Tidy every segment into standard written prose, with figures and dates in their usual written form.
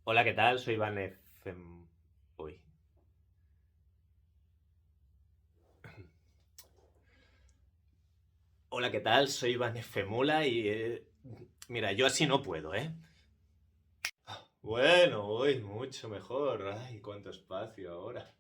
Hola, ¿qué tal? Soy Iván Uy. Hola, ¿qué tal? Soy Iván Femula y... mira, yo así no puedo, ¿eh? Bueno, uy, mucho mejor. Ay, cuánto espacio ahora.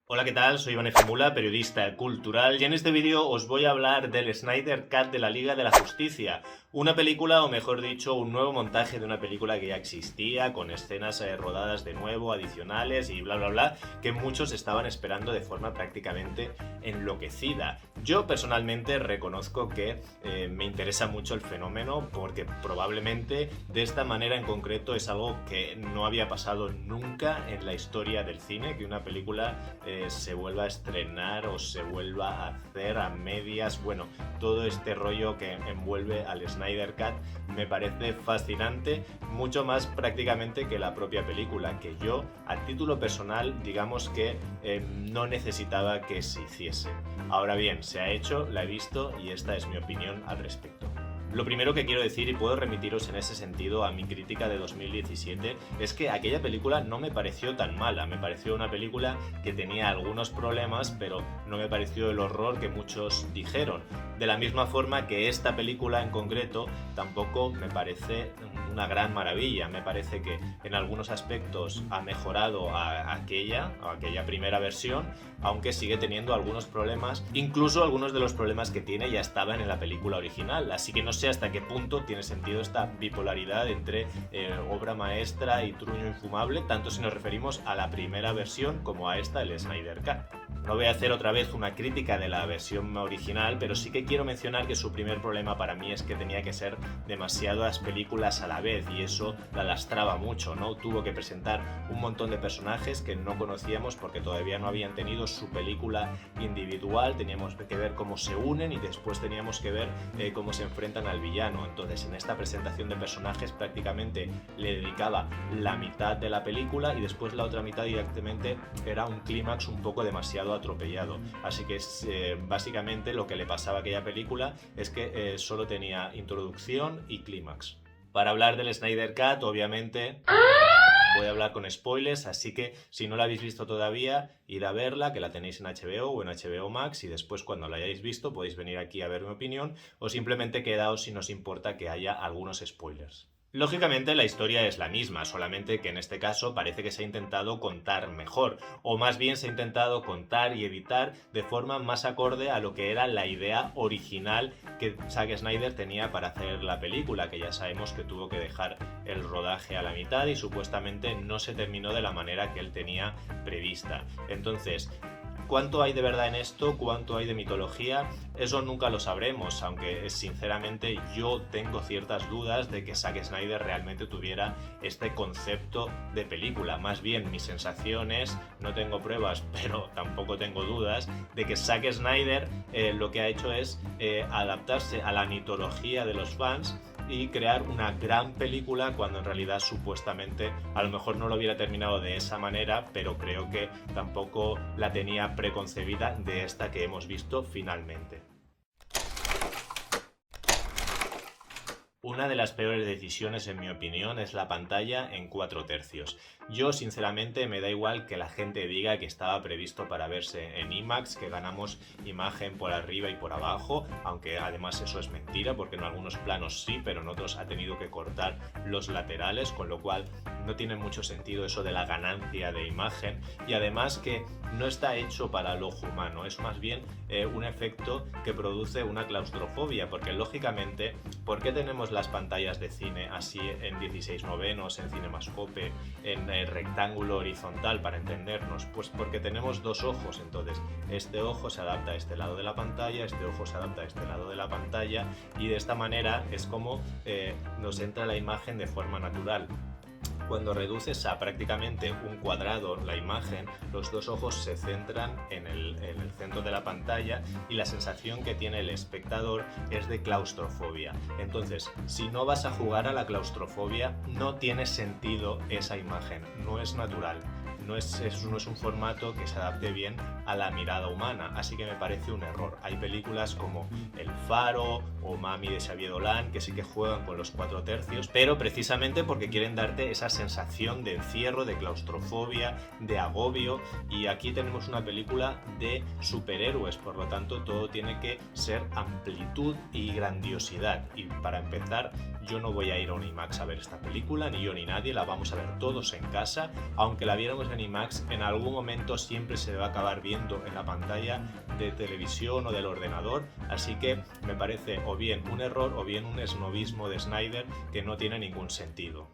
Hola, ¿qué tal? Soy Iván Femula, periodista cultural, y en este vídeo os voy a hablar del Snyder Cut de la Liga de la Justicia, una película, o mejor dicho, un nuevo montaje de una película que ya existía, con escenas rodadas de nuevo, adicionales y bla bla bla, que muchos estaban esperando de forma prácticamente enloquecida. Yo personalmente reconozco que me interesa mucho el fenómeno porque probablemente de esta manera en concreto es algo que no había pasado nunca en la historia del cine, que una película se vuelva a estrenar o se vuelva a hacer a medias. Bueno, todo este rollo que envuelve al Snyder Cut me parece fascinante, mucho más prácticamente que la propia película, que yo a título personal digamos que no necesitaba que se hiciese. Ahora bien, se ha hecho, la he visto y esta es mi opinión al respecto. Lo primero que quiero decir, y puedo remitiros en ese sentido a mi crítica de 2017, es que aquella película no me pareció tan mala. Me pareció una película que tenía algunos problemas, pero no me pareció el horror que muchos dijeron. De la misma forma que esta película en concreto tampoco me parece una gran maravilla. Me parece que en algunos aspectos ha mejorado a aquella primera versión, aunque sigue teniendo algunos problemas. Incluso algunos de los problemas que tiene ya estaban en la película original, así que no sé hasta qué punto tiene sentido esta bipolaridad entre obra maestra y truño infumable, tanto si nos referimos a la primera versión como a esta, el Snyder Cut. No voy a hacer otra vez una crítica de la versión original, pero sí que quiero mencionar que su primer problema para mí es que tenía que ser demasiadas películas a la vez y eso la lastraba mucho, ¿no? Tuvo que presentar un montón de personajes que no conocíamos porque todavía no habían tenido su película individual, teníamos que ver cómo se unen y después teníamos que ver cómo se enfrentan al villano. Entonces en esta presentación de personajes prácticamente le dedicaba la mitad de la película y después la otra mitad directamente era un clímax un poco demasiado atropellado. Así que básicamente lo que le pasaba a aquella película es que solo tenía introducción y clímax. Para hablar del Snyder Cut, obviamente voy a hablar con spoilers, así que si no la habéis visto todavía, id a verla, que la tenéis en HBO o en HBO Max, y después cuando la hayáis visto podéis venir aquí a ver mi opinión, o simplemente quedaos si nos importa que haya algunos spoilers. Lógicamente la historia es la misma, solamente que en este caso parece que se ha intentado contar mejor, o más bien se ha intentado contar y editar de forma más acorde a lo que era la idea original que Zack Snyder tenía para hacer la película, que ya sabemos que tuvo que dejar el rodaje a la mitad y supuestamente no se terminó de la manera que él tenía prevista. Entonces, ¿cuánto hay de verdad en esto? ¿Cuánto hay de mitología? Eso nunca lo sabremos, aunque sinceramente yo tengo ciertas dudas de que Zack Snyder realmente tuviera este concepto de película. Más bien mi sensación es, no tengo pruebas, pero tampoco tengo dudas, de que Zack Snyder lo que ha hecho es adaptarse a la mitología de los fans y crear una gran película cuando en realidad supuestamente a lo mejor no lo hubiera terminado de esa manera, pero creo que tampoco la tenía preconcebida de esta que hemos visto finalmente. Una de las peores decisiones, en mi opinión, es la pantalla en 4 tercios. Yo, sinceramente, me da igual que la gente diga que estaba previsto para verse en IMAX, que ganamos imagen por arriba y por abajo, aunque además eso es mentira, porque en algunos planos sí, pero en otros ha tenido que cortar los laterales, con lo cual no tiene mucho sentido eso de la ganancia de imagen, y además que no está hecho para el ojo humano, es más bien un efecto que produce una claustrofobia, porque lógicamente, ¿por qué tenemos las pantallas de cine así en 16 novenos, en Cinemascope, en rectángulo horizontal, para entendernos? Pues porque tenemos dos ojos, entonces este ojo se adapta a este lado de la pantalla, este ojo se adapta a este lado de la pantalla, y de esta manera es como nos entra la imagen de forma natural. Cuando reduces a prácticamente un cuadrado la imagen, los dos ojos se centran en el centro de la pantalla y la sensación que tiene el espectador es de claustrofobia. Entonces, si no vas a jugar a la claustrofobia, no tiene sentido esa imagen, no es natural. no es un formato que se adapte bien a la mirada humana, así que me parece un error. Hay películas como El Faro o Mami de Xavier Dolan que sí que juegan con los 4/3, pero precisamente porque quieren darte esa sensación de encierro, de claustrofobia, de agobio, y aquí tenemos una película de superhéroes, por lo tanto todo tiene que ser amplitud y grandiosidad. Y para empezar, yo no voy a ir a un IMAX a ver esta película, ni yo ni nadie, la vamos a ver todos en casa. Aunque la viéramos en IMAX, en algún momento siempre se va a acabar viendo en la pantalla de televisión o del ordenador, así que me parece o bien un error o bien un esnovismo de Snyder que no tiene ningún sentido.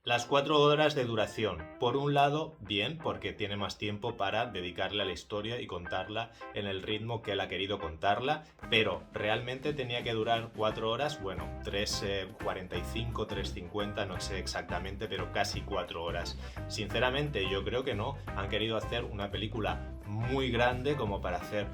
Las 4 horas de duración. Por un lado, bien, porque tiene más tiempo para dedicarle a la historia y contarla en el ritmo que él ha querido contarla, pero ¿realmente tenía que durar 4 horas? Bueno, 3:45, 3:50, no sé exactamente, pero casi 4 horas. Sinceramente, yo creo que no. Han querido hacer una película muy grande como para hacer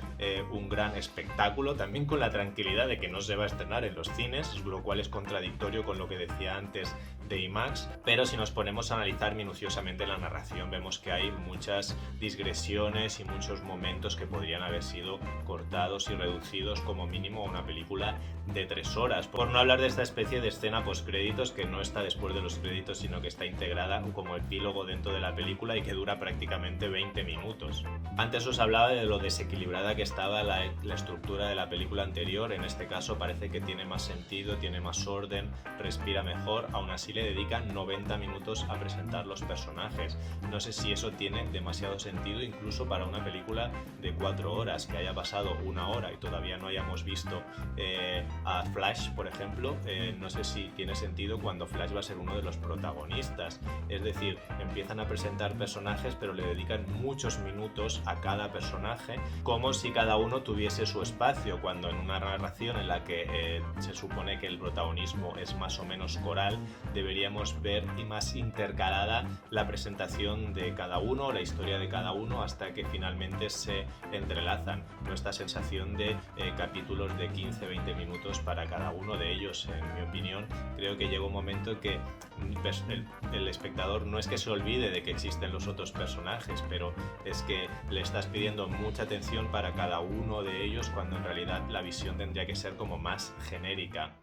un gran espectáculo, también con la tranquilidad de que no se va a estrenar en los cines, lo cual es contradictorio con lo que decía antes de IMAX, pero si nos ponemos a analizar minuciosamente la narración vemos que hay muchas digresiones y muchos momentos que podrían haber sido cortados y reducidos como mínimo a una película de 3 horas, por no hablar de esta especie de escena postcréditos que no está después de los créditos sino que está integrada como epílogo dentro de la película y que dura prácticamente 20 minutos. Antes os hablaba de lo desequilibrada que estaba la estructura de la película anterior. En este caso parece que tiene más sentido, tiene más orden, respira mejor. Aún así le dedican 90 minutos a presentar los personajes. No sé si eso tiene demasiado sentido incluso para una película de 4 horas, que haya pasado 1 hora y todavía no hayamos visto a Flash, por ejemplo. No sé si tiene sentido cuando Flash va a ser uno de los protagonistas. Es decir, empiezan a presentar personajes pero le dedican muchos minutos a cada personaje, como si cada uno tuviese su espacio, cuando en una narración en la que se supone que el protagonismo es más o menos coral, deberíamos ver y más intercalada la presentación de cada uno, la historia de cada uno, hasta que finalmente se entrelazan. No esta sensación de capítulos de 15-20 minutos para cada uno de ellos. En mi opinión, creo que llega un momento en que el espectador no es que se olvide de que existen los otros personajes, pero es que le estás pidiendo mucha atención para cada uno de ellos cuando en realidad la visión tendría que ser como más genérica.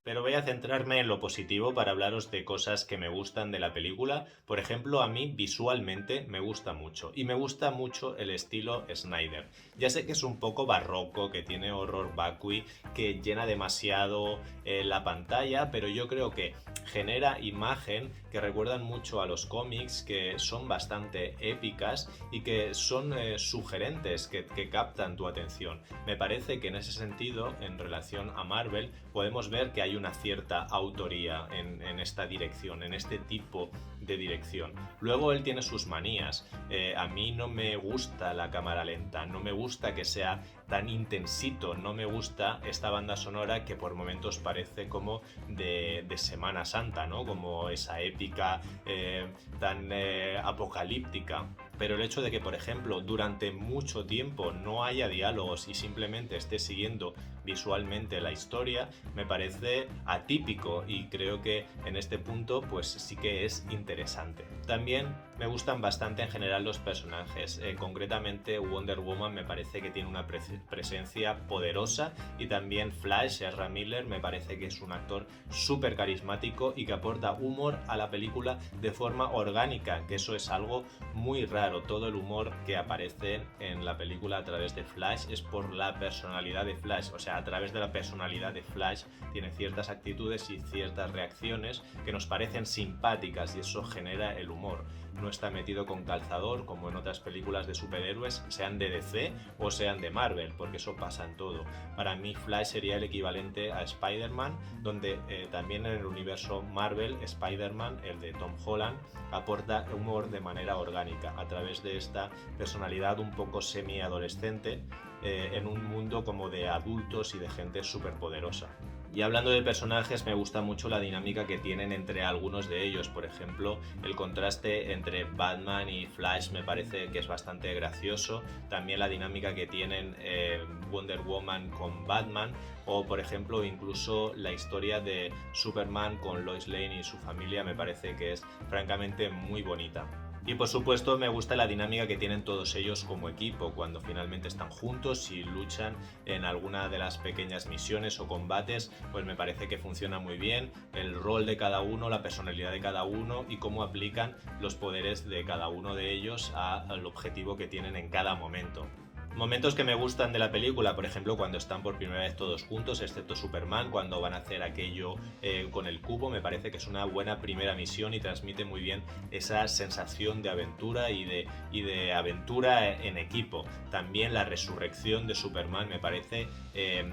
Pero voy a centrarme en lo positivo para hablaros de cosas que me gustan de la película. Por ejemplo, a mí visualmente me gusta mucho, y me gusta mucho el estilo Snyder. Ya sé que es un poco barroco, que tiene horror vacui, que llena demasiado la pantalla, pero yo creo que genera imagen que recuerdan mucho a los cómics, que son bastante épicas y que son sugerentes, que captan tu atención. Me parece que en ese sentido, en relación a Marvel, podemos ver que hay una cierta autoría en esta dirección, en este tipo de dirección. Luego él tiene sus manías. A mí no me gusta la cámara lenta, no me gusta que sea tan intensito, no me gusta esta banda sonora que por momentos parece como de Semana Santa, ¿no? Como esa épica tan apocalíptica. Pero el hecho de que, por ejemplo, durante mucho tiempo no haya diálogos y simplemente esté siguiendo visualmente la historia, me parece atípico, y creo que en este punto pues sí que es interesante. También me gustan bastante en general los personajes, concretamente Wonder Woman me parece que tiene una presencia poderosa, y también Flash, Ezra Miller, me parece que es un actor súper carismático y que aporta humor a la película de forma orgánica, que eso es algo muy raro. Todo el humor que aparece en la película a través de Flash es por la personalidad de Flash, o sea, a través de la personalidad de Flash tiene ciertas actitudes y ciertas reacciones que nos parecen simpáticas, y eso genera el humor. No está metido con calzador como en otras películas de superhéroes, sean de DC o sean de Marvel, porque eso pasa en todo. Para mí Flash sería el equivalente a Spider-Man, donde también en el universo Marvel, Spider-Man, el de Tom Holland, aporta humor de manera orgánica a través de esta personalidad un poco semi-adolescente en un mundo como de adultos y de gente súper poderosa. Y hablando de personajes, me gusta mucho la dinámica que tienen entre algunos de ellos. Por ejemplo, el contraste entre Batman y Flash me parece que es bastante gracioso. También la dinámica que tienen Wonder Woman con Batman, o por ejemplo incluso la historia de Superman con Lois Lane y su familia me parece que es francamente muy bonita. Y por supuesto me gusta la dinámica que tienen todos ellos como equipo, cuando finalmente están juntos y luchan en alguna de las pequeñas misiones o combates, pues me parece que funciona muy bien el rol de cada uno, la personalidad de cada uno y cómo aplican los poderes de cada uno de ellos al objetivo que tienen en cada momento. Momentos que me gustan de la película, por ejemplo, cuando están por primera vez todos juntos, excepto Superman, cuando van a hacer aquello con el cubo, me parece que es una buena primera misión y transmite muy bien esa sensación de aventura y de aventura en equipo. También la resurrección de Superman me parece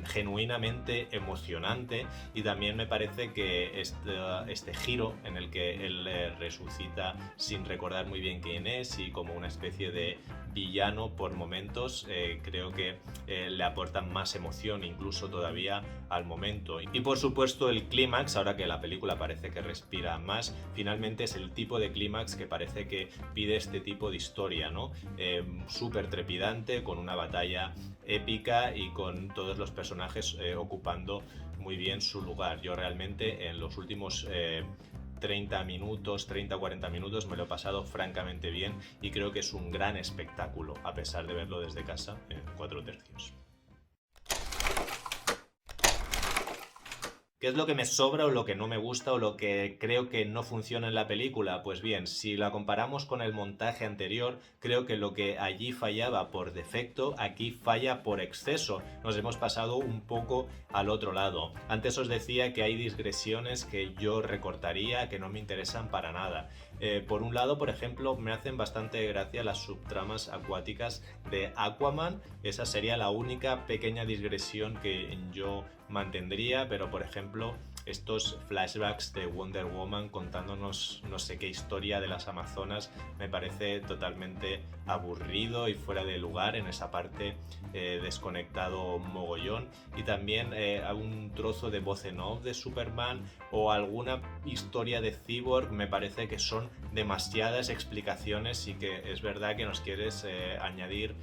genuinamente emocionante, y también me parece que este giro en el que él resucita sin recordar muy bien quién es y como una especie de villano por momentos, creo que le aportan más emoción incluso todavía al momento. Y por supuesto el clímax, ahora que la película parece que respira más, finalmente es el tipo de clímax que parece que pide este tipo de historia, ¿no? Súper trepidante, con una batalla épica y con todos los personajes ocupando muy bien su lugar. Yo realmente en los últimos 30-40 minutos me lo he pasado francamente bien y creo que es un gran espectáculo, a pesar de verlo desde casa en 4/3. ¿Qué es lo que me sobra o lo que no me gusta o lo que creo que no funciona en la película? Pues bien, si la comparamos con el montaje anterior, creo que lo que allí fallaba por defecto, aquí falla por exceso. Nos hemos pasado un poco al otro lado. Antes os decía que hay digresiones que yo recortaría, que no me interesan para nada. Por un lado, por ejemplo, me hacen bastante gracia las subtramas acuáticas de Aquaman. Esa sería la única pequeña digresión que yo mantendría, pero por ejemplo estos flashbacks de Wonder Woman contándonos no sé qué historia de las Amazonas me parece totalmente aburrido y fuera de lugar en esa parte, desconectado mogollón. Y también un trozo de voz en off de Superman o alguna historia de Cyborg me parece que son demasiadas explicaciones y que es verdad que nos quieres añadir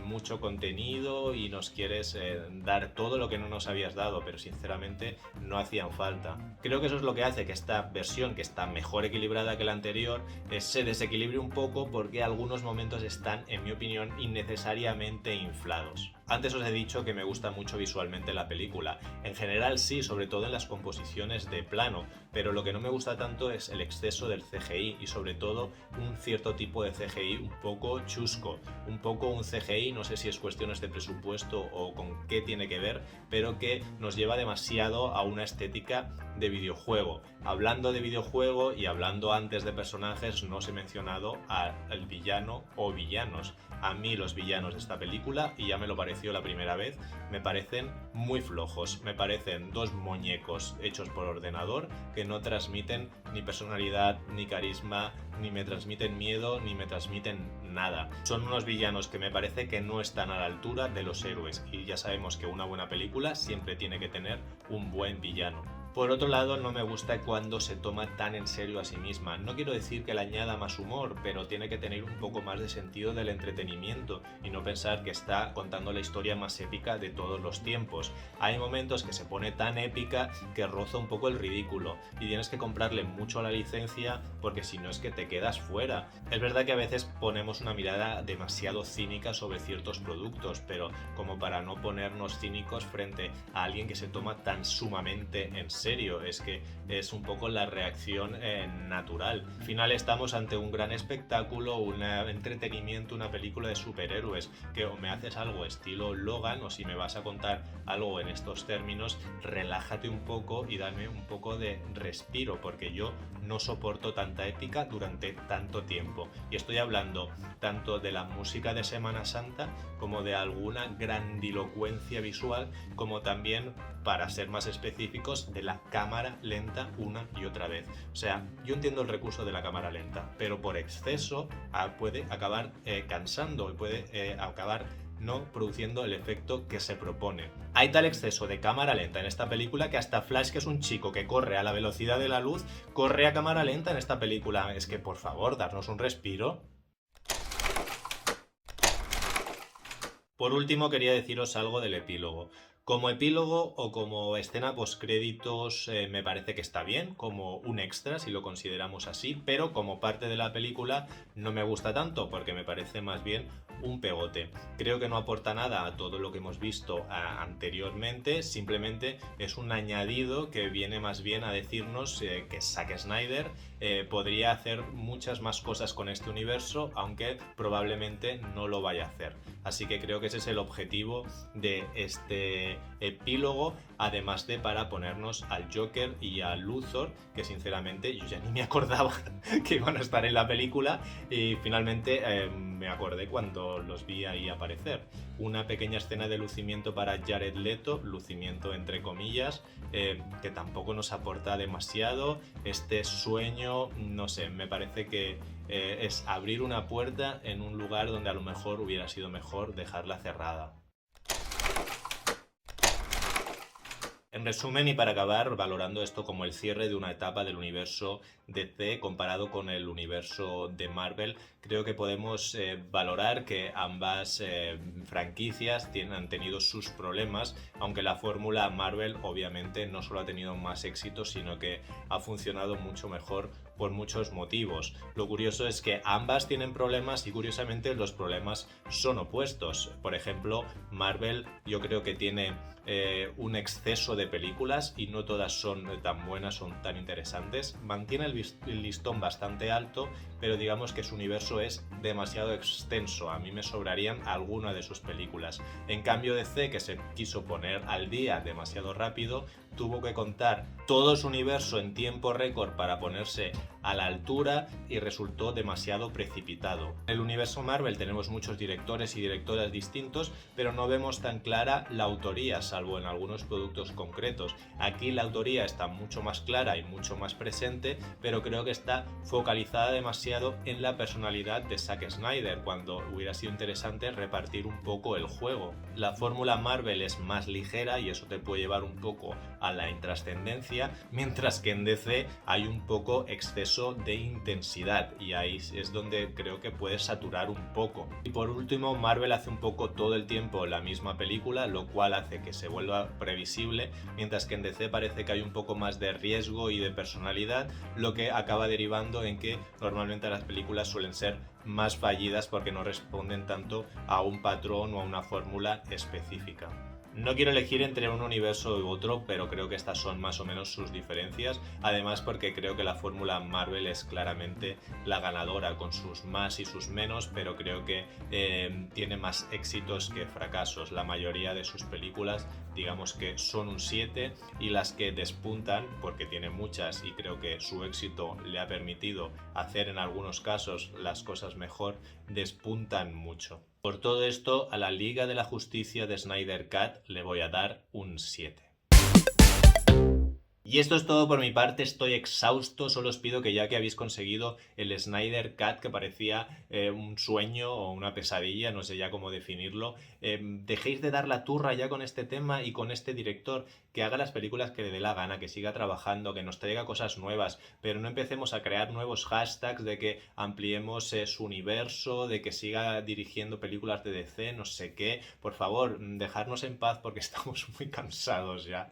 mucho contenido y nos quieres dar todo lo que no nos habías dado, pero sinceramente no hacían falta. Creo que eso es lo que hace que esta versión, que está mejor equilibrada que la anterior, se desequilibre un poco porque algunos momentos están, en mi opinión, innecesariamente inflados. Antes os he dicho que me gusta mucho visualmente la película. En general sí, sobre todo en las composiciones de plano, pero lo que no me gusta tanto es el exceso del CGI y sobre todo un cierto tipo de CGI un poco chusco, un poco un CGI, no sé si es cuestiones de presupuesto o con qué tiene que ver, pero que nos lleva demasiado a una estética de videojuego. Hablando de videojuego y hablando antes de personajes, no os he mencionado al villano o villanos. A mí los villanos de esta película, y ya me lo pareció la primera vez, me parecen muy flojos. Me parecen dos muñecos hechos por ordenador que no transmiten ni personalidad, ni carisma, ni me transmiten miedo, ni me transmiten nada. Son unos villanos que me parece que no están a la altura de los héroes, y ya sabemos que una buena película siempre tiene que tener un buen villano. Por otro lado, no me gusta cuando se toma tan en serio a sí misma. No quiero decir que le añada más humor, pero tiene que tener un poco más de sentido del entretenimiento y no pensar que está contando la historia más épica de todos los tiempos. Hay momentos que se pone tan épica que roza un poco el ridículo y tienes que comprarle mucho a la licencia porque si no es que te quedas fuera. Es verdad que a veces ponemos una mirada demasiado cínica sobre ciertos productos, pero como para no ponernos cínicos frente a alguien que se toma tan sumamente en serio. Es que es un poco la reacción natural. Al final estamos ante un gran espectáculo, un entretenimiento, una película de superhéroes, que o me haces algo estilo Logan, o si me vas a contar algo en estos términos, relájate un poco y dame un poco de respiro, porque yo no soporto tanta épica durante tanto tiempo. Y estoy hablando tanto de la música de Semana Santa como de alguna grandilocuencia visual, como también, para ser más específicos, de la cámara lenta una y otra vez. O sea, yo entiendo el recurso de la cámara lenta, pero por exceso puede acabar cansando y puede acabar no produciendo el efecto que se propone. Hay tal exceso de cámara lenta en esta película que hasta Flash, que es un chico que corre a la velocidad de la luz, corre a cámara lenta en esta película. Es que, por favor, darnos un respiro. Por último, quería deciros algo del epílogo. Como epílogo o como escena postcréditos me parece que está bien, como un extra si lo consideramos así, pero como parte de la película no me gusta tanto porque me parece más bien un pegote. Creo que no aporta nada a todo lo que hemos visto anteriormente, simplemente es un añadido que viene más bien a decirnos que Zack Snyder podría hacer muchas más cosas con este universo, aunque probablemente no lo vaya a hacer. Así que creo que ese es el objetivo de este epílogo, además de para ponernos al Joker y a Luthor, que sinceramente yo ya ni me acordaba que iban a estar en la película y finalmente me acordé cuando los vi ahí aparecer. Una pequeña escena de lucimiento para Jared Leto, lucimiento entre comillas, que tampoco nos aporta demasiado. Este sueño, no sé, me parece que es abrir una puerta en un lugar donde a lo mejor hubiera sido mejor dejarla cerrada. En resumen, y para acabar, valorando esto como el cierre de una etapa del universo DC comparado con el universo de Marvel, creo que podemos valorar que ambas franquicias han tenido sus problemas, aunque la fórmula Marvel obviamente no solo ha tenido más éxito, sino que ha funcionado mucho mejor por muchos motivos. Lo curioso es que ambas tienen problemas y curiosamente los problemas son opuestos. Por ejemplo, Marvel yo creo que tiene un exceso de películas y no todas son tan buenas, son tan interesantes. Mantiene el listón bastante alto, pero digamos que su universo es demasiado extenso. A mí me sobrarían algunas de sus películas. En cambio DC, que se quiso poner al día demasiado rápido, tuvo que contar todo su universo en tiempo récord para ponerse a la altura y resultó demasiado precipitado. En el universo Marvel tenemos muchos directores y directoras distintos, pero no vemos tan clara la autoría, salvo en algunos productos concretos. Aquí la autoría está mucho más clara y mucho más presente, pero creo que está focalizada demasiado en la personalidad de Zack Snyder, cuando hubiera sido interesante repartir un poco el juego. La fórmula Marvel es más ligera y eso te puede llevar un poco a la intrascendencia, mientras que en DC hay un poco exceso de intensidad y ahí es donde creo que puede saturar un poco. Y por último, Marvel hace un poco todo el tiempo la misma película, lo cual hace que se vuelva previsible, mientras que en DC parece que hay un poco más de riesgo y de personalidad, lo que acaba derivando en que normalmente las películas suelen ser más fallidas porque no responden tanto a un patrón o a una fórmula específica. No quiero elegir entre un universo u otro, pero creo que estas son más o menos sus diferencias. Además, porque creo que la fórmula Marvel es claramente la ganadora, con sus más y sus menos, pero creo que tiene más éxitos que fracasos. La mayoría de sus películas, digamos que son un 7, y las que despuntan, porque tiene muchas y creo que su éxito le ha permitido hacer en algunos casos las cosas mejor, despuntan mucho. Por todo esto, a la Liga de la Justicia de Snyder Cut le voy a dar un 7. Y esto es todo por mi parte, estoy exhausto, solo os pido que ya que habéis conseguido el Snyder Cut, que parecía un sueño o una pesadilla, no sé ya cómo definirlo, dejéis de dar la turra ya con este tema y con este director, que haga las películas que le dé la gana, que siga trabajando, que nos traiga cosas nuevas, pero no empecemos a crear nuevos hashtags de que ampliemos su universo, de que siga dirigiendo películas de DC, no sé qué. Por favor, dejarnos en paz porque estamos muy cansados ya.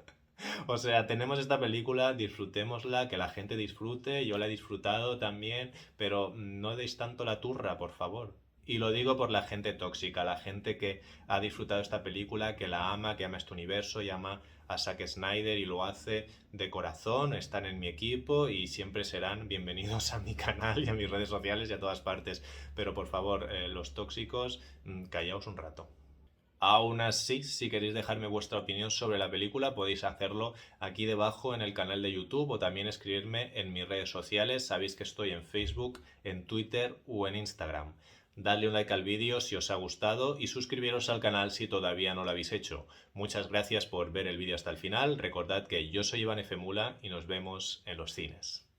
O sea, tenemos esta película, disfrutémosla, que la gente disfrute, yo la he disfrutado también, pero no deis tanto la turra, por favor. Y lo digo por la gente tóxica, la gente que ha disfrutado esta película, que la ama, que ama este universo y ama a Zack Snyder y lo hace de corazón, están en mi equipo y siempre serán bienvenidos a mi canal y a mis redes sociales y a todas partes. Pero por favor, los tóxicos, callaos un rato. Aún así, si queréis dejarme vuestra opinión sobre la película, podéis hacerlo aquí debajo en el canal de YouTube o también escribirme en mis redes sociales. Sabéis que estoy en Facebook, en Twitter o en Instagram. Dadle un like al vídeo si os ha gustado y suscribiros al canal si todavía no lo habéis hecho. Muchas gracias por ver el vídeo hasta el final. Recordad que yo soy Iván F. Mula y nos vemos en los cines.